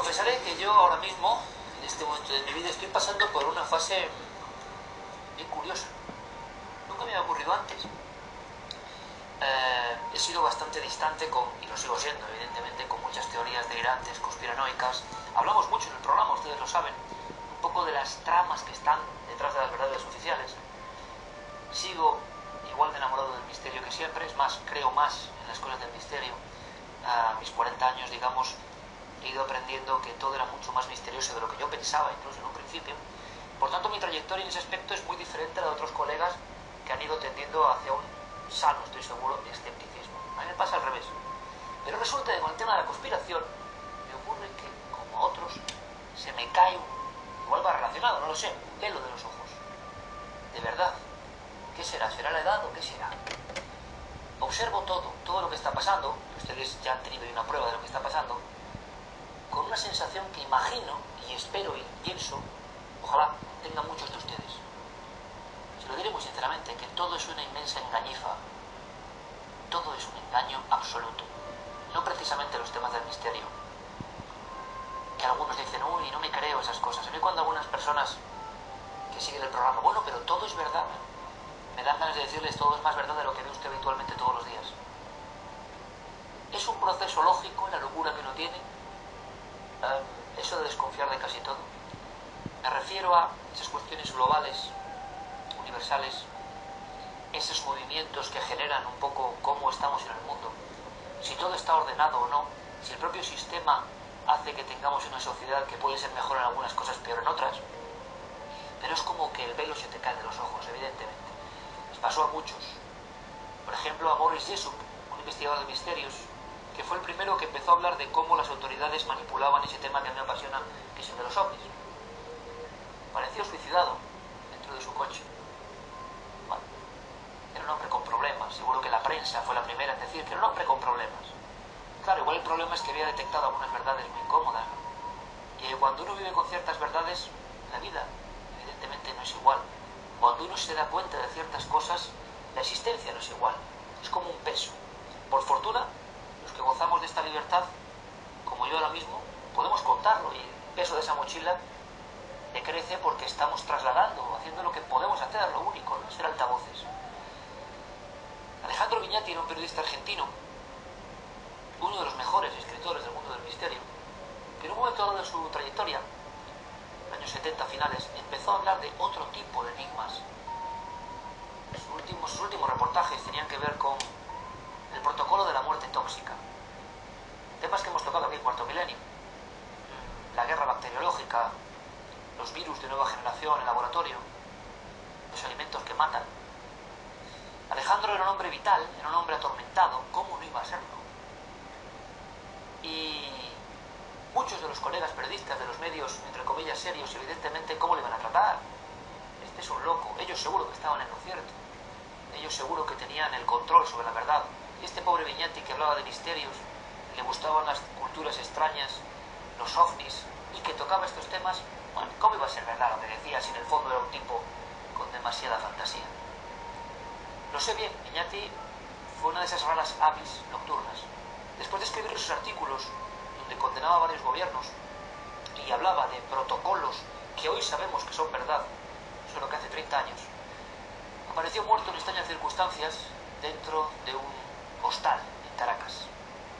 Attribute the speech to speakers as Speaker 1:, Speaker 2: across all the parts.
Speaker 1: confesaré que yo ahora mismo, en este momento de mi vida, estoy pasando por una fase bien curiosa. Nunca me había ocurrido antes. He sido bastante distante y lo sigo siendo, evidentemente, con muchas teorías delirantes, conspiranoicas. Hablamos mucho en el programa, ustedes lo saben, un poco de las tramas que están detrás de las verdades oficiales. Sigo igual de enamorado del misterio que siempre, es más, creo más en las cosas del misterio. A mis 40 años, digamos, he ido aprendiendo que todo era mucho más misterioso de lo que yo pensaba, incluso en un principio. Por tanto, mi trayectoria en ese aspecto es muy diferente a la de otros colegas que han ido tendiendo hacia un sano, estoy seguro, escepticismo. A mí me pasa al revés. Pero resulta que con el tema de la conspiración me ocurre que, como a otros, se me cae igual va relacionado, no lo sé, un velo de los ojos. De verdad. ¿Qué será? ¿Será la edad o qué será? Observo todo lo que está pasando, ustedes ya han tenido una prueba de lo que está pasando, con una sensación que imagino y espero y pienso, ojalá tengan muchos de ustedes. Se lo diré muy sinceramente, que todo es una inmensa engañifa. Todo es un engaño absoluto. No precisamente los temas del misterio. Que algunos dicen, uy, no me creo esas cosas. A mí cuando algunas personas que siguen el programa, bueno, pero todo es verdad, me dan ganas de decirles todo es más verdad de lo que ve usted habitualmente todos los días. Es un proceso lógico, la locura que uno tiene, eso de desconfiar de casi todo. Me refiero a esas cuestiones globales, universales, esos movimientos que generan un poco cómo estamos en el mundo, si todo está ordenado o no, si el propio sistema hace que tengamos una sociedad que puede ser mejor en algunas cosas, peor en otras. Pero es como que el velo se te cae de los ojos, evidentemente. Les pasó a muchos. Por ejemplo, a Morris Jessup, un investigador de misterios, que fue el primero que empezó a hablar de cómo las autoridades manipulaban ese tema que a mí me apasiona, que es el de los ovnis. Pareció suicidado dentro de su coche. Bueno, era un hombre con problemas. Seguro que la prensa fue la primera en decir que era un hombre con problemas. Claro, igual el problema es que había detectado algunas verdades muy incómodas, ¿no? Y cuando uno vive con ciertas verdades, la vida, evidentemente, no es igual. Cuando uno se da cuenta de ciertas cosas, la existencia no es igual. Es como un peso. Por fortuna, los que gozamos de esta libertad, como yo ahora mismo, podemos contarlo y el peso de esa mochila decrece porque estamos trasladando, haciendo lo que podemos hacer, lo único, ¿no? Ser altavoces. Alejandro Viñati era un periodista argentino, uno de los mejores escritores del mundo del misterio, que en un momento dado de su trayectoria, en los años 70 finales, empezó a hablar de otro tipo de enigmas. Sus últimos reportajes tenían que ver con el protocolo de la muerte tóxica, temas que hemos tocado aquí en Cuarto Milenio, la guerra bacteriológica, los virus de nueva generación en laboratorio, los alimentos que matan. Alejandro era un hombre vital, era un hombre atormentado, ¿cómo no iba a serlo? Y muchos de los colegas periodistas de los medios, entre comillas, serios, evidentemente, ¿cómo le iban a tratar? Este es un loco. Ellos seguro que estaban en lo cierto. Ellos seguro que tenían el control sobre la verdad. Y este pobre Viñati que hablaba de misterios, le gustaban las culturas extrañas, los ovnis, y que tocaba estos temas, bueno, ¿cómo iba a ser verdad lo que decía si en el fondo era un tipo con demasiada fantasía? Lo sé bien, Viñati fue una de esas raras avis nocturnas. Después de escribir sus artículos, donde condenaba a varios gobiernos y hablaba de protocolos que hoy sabemos que son verdad, solo que hace 30 años, apareció muerto en extrañas circunstancias dentro de un hostal en Caracas.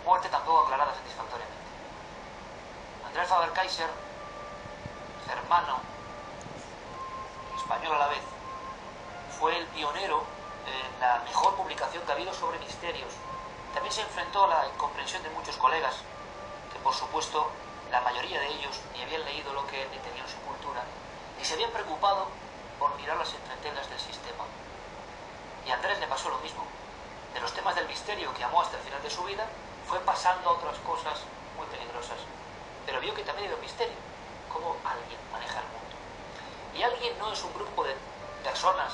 Speaker 1: Muerte tampoco aclarada satisfactoriamente. Andrés Faber-Kaiser, germano y español a la vez, fue el pionero en la mejor publicación que ha habido sobre misterios. También se enfrentó a la incomprensión de muchos colegas, que por supuesto la mayoría de ellos ni habían leído lo que él ni tenían su cultura, ni se habían preocupado por mirar las entretelas del sistema. Y a Andrés le pasó lo mismo. De los temas del misterio que amó hasta el final de su vida, fue pasando a otras cosas muy peligrosas. Pero vio que también había un misterio, cómo alguien maneja el mundo. Y alguien no es un grupo de personas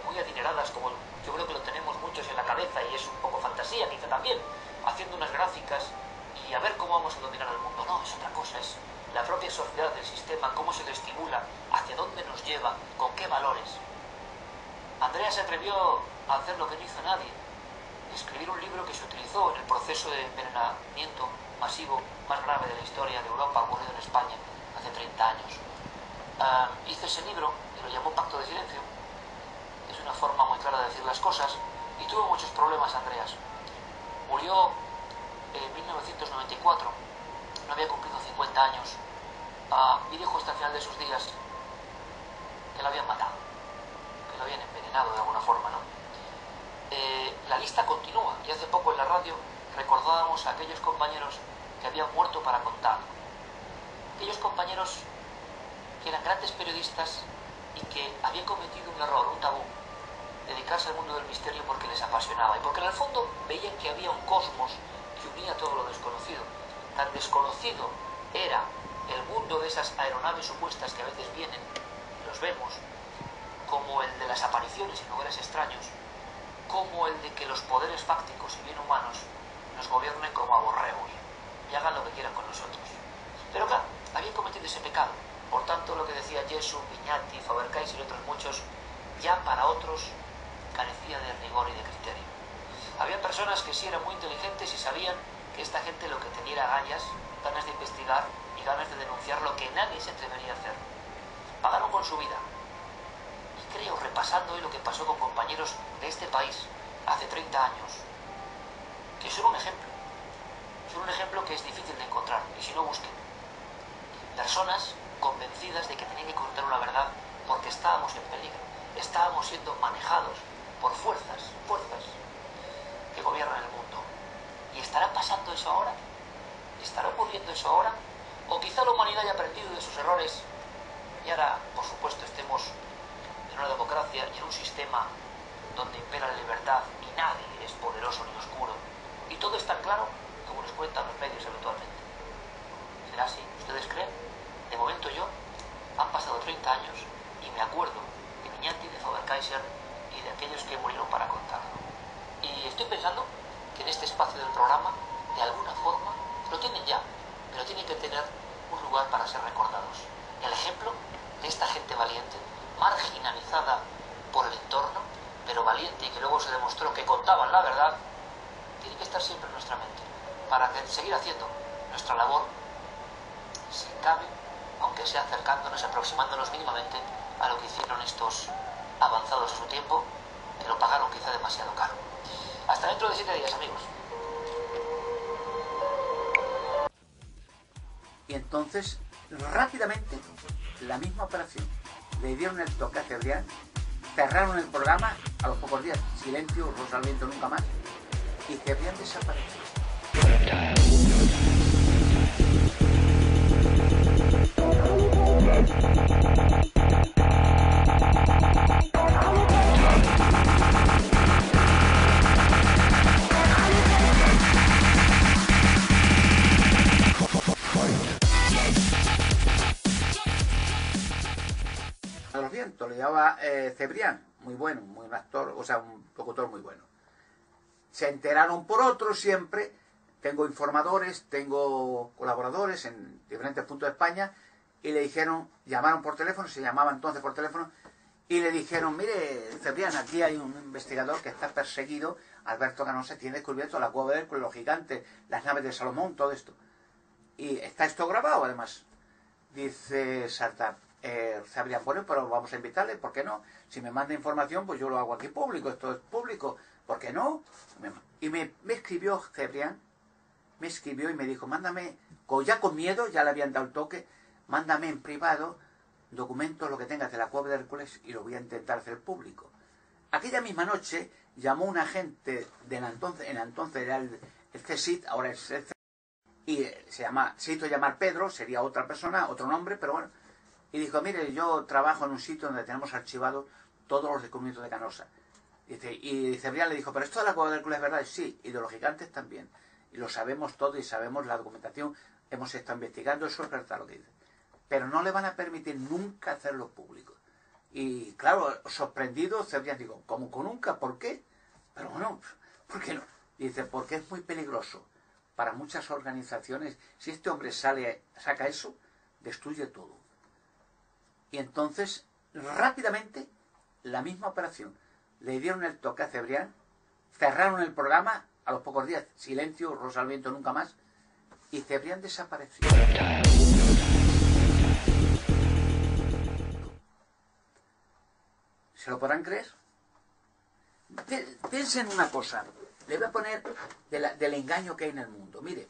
Speaker 1: muy adineradas, como yo creo que lo tenemos muchos en la cabeza, y es un poco fantasía, quizá también, haciendo unas gráficas y a ver cómo vamos a dominar el mundo. No, es otra cosa, es la propia sociedad del sistema, cómo se lo estimula, hacia dónde nos lleva, con qué valores. Andrea se atrevió a hacer lo que no hizo nadie, escribir un libro que se utilizó en el proceso de envenenamiento masivo más grave de la historia de Europa, ocurrido en España hace 30 años. Hice ese libro y lo llamó Pacto de Silencio. Es una forma muy clara de decir las cosas, y tuvo muchos problemas, Andreas. Murió en 1994, no había cumplido 50 años, y dijo hasta el final de sus días que lo habían matado, que lo habían envenenado de alguna forma, ¿no? La lista continúa, y hace poco en la radio recordábamos a aquellos compañeros que habían muerto para contar. Aquellos compañeros que eran grandes periodistas y que habían cometido un error, un tabú, dedicarse al mundo del misterio porque les apasionaba y porque en el fondo veían que había un cosmos que unía todo lo desconocido. Tan desconocido era el mundo de esas aeronaves supuestas que a veces vienen, los vemos, como el de las apariciones en lugares extraños, como el de que los poderes fácticos y bien humanos nos gobiernen como a borregos y hagan lo que quieran con nosotros. Pero claro, habían cometido ese pecado. Por tanto, lo que decía Jesús, Viñati, Faber-Cásser y otros muchos, ya para otros carecía de rigor y de criterio. Había personas que sí eran muy inteligentes y sabían que esta gente lo que tenía era ganas de investigar y ganas de denunciar lo que nadie se atrevería a hacer. Pagaron con su vida. Y creo, repasando hoy lo que pasó con compañeros de este país hace 30 años, que son un ejemplo. Son un ejemplo que es difícil de encontrar, y si no, busquen. Personas convencidas de que tenían que contar una verdad porque estábamos en peligro. Estábamos siendo manejados por fuerzas que gobiernan el mundo. ¿Y estará pasando eso ahora? ¿Estará ocurriendo eso ahora? ¿O quizá la humanidad haya aprendido de sus errores y ahora, por supuesto, estemos en una democracia y en un sistema donde impera la libertad y nadie es poderoso ni oscuro? Y todo es tan claro como nos cuentan los medios habitualmente. ¿Será así? ¿Ustedes creen? De momento han pasado 30 años y me acuerdo de Viñati, de Faber-Cásser y de aquellos que murieron para contarlo. Y estoy pensando que en este espacio del programa, de alguna forma, lo tienen ya, pero tienen que tener un lugar para ser recordados. El ejemplo de esta gente valiente, marginalizada por el entorno, pero valiente, y que luego se demostró que contaban la verdad, tiene que estar siempre en nuestra mente, para seguir haciendo nuestra labor, si cabe, aunque sea acercándonos, aproximándonos mínimamente a lo que hicieron estos avanzados a su tiempo, que lo pagaron quizá demasiado caro. Hasta dentro de 7 días, amigos.
Speaker 2: Y entonces, rápidamente, la misma operación. Le dieron el toque a Cebrián, cerraron el programa, a los pocos días, silencio, Rosa al viento, nunca más, y Cebrián desapareció. A los vientos, le llamaba Cebrián, muy bueno, muy un actor, o sea, un locutor muy bueno. Se enteraron por otros siempre. Tengo informadores, tengo colaboradores en diferentes puntos de España, y le dijeron, llamaron por teléfono, se llamaba entonces por teléfono, y le dijeron, mire, Cebrián, aquí hay un investigador que está perseguido, Alberto Canosa, tiene descubierto la cueva de Hércules, los gigantes, las naves de Salomón, todo esto. Y está esto grabado, además. Dice Sartán, Cebrián, bueno, pero vamos a invitarle, ¿por qué no? Si me manda información, pues yo lo hago aquí público, esto es público, ¿por qué no? Y me escribió Cebrián, me escribió y me dijo, mándame, ya con miedo, ya le habían dado el toque, mándame en privado documentos, lo que tengas de la cueva de Hércules, y lo voy a intentar hacer público. Aquella misma noche llamó un agente de entonces era el CSIC, ahora es el CSIC, y se hizo llamar Pedro, sería otra persona, otro nombre, pero bueno, y dijo, mire, yo trabajo en un sitio donde tenemos archivados todos los descubrimientos de Canosa. Y Cebrián le dijo, pero esto de la cueva de Hércules es verdad, y sí, y de los gigantes también, y lo sabemos todo y sabemos la documentación, hemos estado investigando, eso es verdad lo que dice, pero no le van a permitir nunca hacerlo público. Y claro, sorprendido, Cebrián digo, ¿cómo que nunca? ¿Por qué? Pero bueno, ¿por qué no? Y dice, porque es muy peligroso para muchas organizaciones. Si este hombre saca eso, destruye todo. Y entonces, rápidamente, la misma operación. Le dieron el toque a Cebrián, cerraron el programa a los pocos días. Silencio, Rosa al viento, nunca más. Y Cebrián desapareció. ¿Se lo podrán creer? Piensen en una cosa. Le voy a poner del engaño que hay en el mundo. Mire,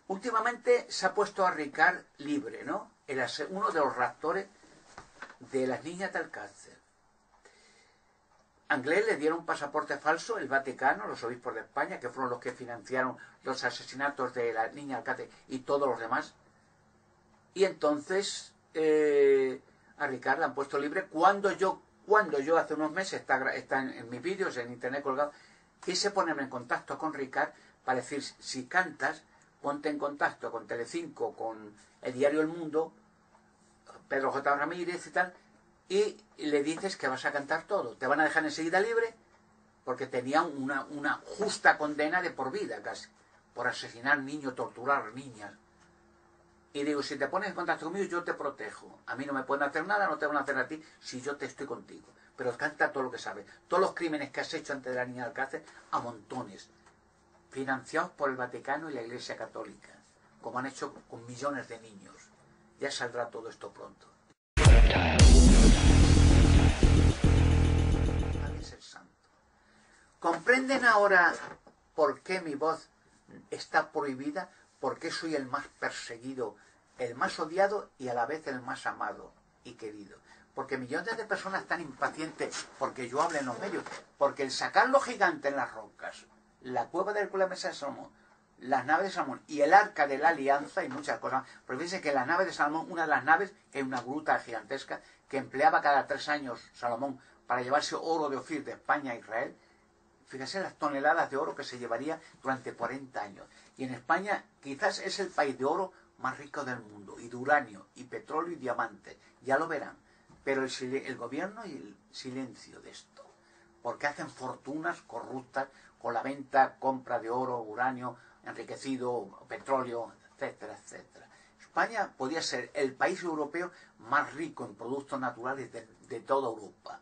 Speaker 2: últimamente se ha puesto a Ricard libre, ¿no? Era uno de los raptores de las niñas de Alcácer. A Anglés le dieron un pasaporte falso, el Vaticano, los obispos de España, que fueron los que financiaron los asesinatos de la niña Alcácer y todos los demás. Y entonces a Ricard le han puesto libre cuando yo hace unos meses, está en mis vídeos, en internet colgado, quise ponerme en contacto con Ricard para decir, si cantas, ponte en contacto con Telecinco, con el diario El Mundo, Pedro J. Ramírez y tal, y le dices que vas a cantar todo. Te van a dejar enseguida libre, porque tenía una justa condena de por vida casi, por asesinar niños, torturar niñas. Y digo, si te pones en contacto conmigo, yo te protejo. A mí no me pueden hacer nada, no te van a hacer a ti, si yo te estoy contigo. Pero canta todo lo que sabes. Todos los crímenes que has hecho antes de la niña de Alcácer, a montones. Financiados por el Vaticano y la Iglesia Católica. Como han hecho con millones de niños. Ya saldrá todo esto pronto. Nadie es el santo. ¿Comprenden ahora por qué mi voz está prohibida? ¿Por qué soy el más perseguido, el más odiado y a la vez el más amado y querido? Porque millones de personas están impacientes porque yo hable en los medios. Porque el sacar los gigantes en las rocas, la cueva del Hércules, la mesa de Salomón, las naves de Salomón y el arca de la alianza y muchas cosas. Porque fíjense que la nave de Salomón, una de las naves, que es una gruta gigantesca, que empleaba cada 3 años Salomón para llevarse oro de Ofir de España a Israel. Fíjense las toneladas de oro que se llevaría durante 40 años. Y en España quizás es el país de oro más rico del mundo, y de uranio, y petróleo y diamantes. Ya lo verán. Pero el gobierno y el silencio de esto. Porque hacen fortunas corruptas con la venta, compra de oro, uranio, enriquecido, petróleo, etcétera, etcétera. España podía ser el país europeo más rico en productos naturales de toda Europa.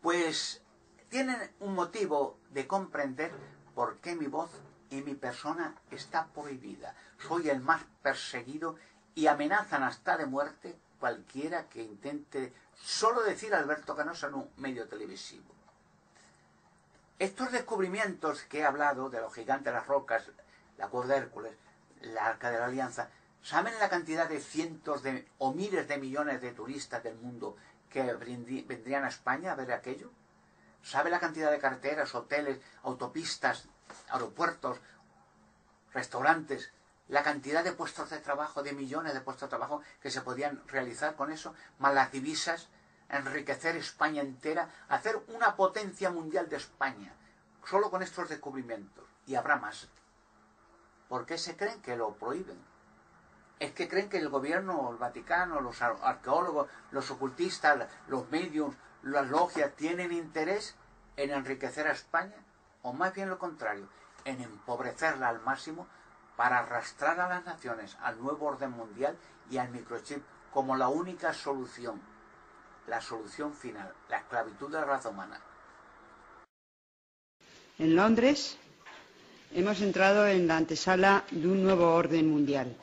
Speaker 2: Pues tienen un motivo de comprender por qué mi voz y mi persona está prohibida. Soy el más perseguido y amenazan hasta de muerte cualquiera que intente solo decir Alberto Canosa en un medio televisivo. Estos descubrimientos que he hablado de los gigantes de las rocas, la cueva de Hércules, la arca de la alianza, ¿saben la cantidad de cientos o miles de millones de turistas del mundo que vendrían a España a ver aquello? ¿Sabe la cantidad de carreteras, hoteles, autopistas, aeropuertos, restaurantes, la cantidad de puestos de trabajo, de millones de puestos de trabajo que se podían realizar con eso, más las divisas, enriquecer España entera, hacer una potencia mundial de España, solo con estos descubrimientos? Y habrá más. ¿Por qué se creen que lo prohíben? Es que creen que el gobierno, el Vaticano, los arqueólogos, los ocultistas, los medios, las logias tienen interés en enriquecer a España, o más bien lo contrario, en empobrecerla al máximo para arrastrar a las naciones al nuevo orden mundial y al microchip como la única solución, la solución final, la esclavitud de la raza humana.
Speaker 3: En Londres hemos entrado en la antesala de un nuevo orden mundial.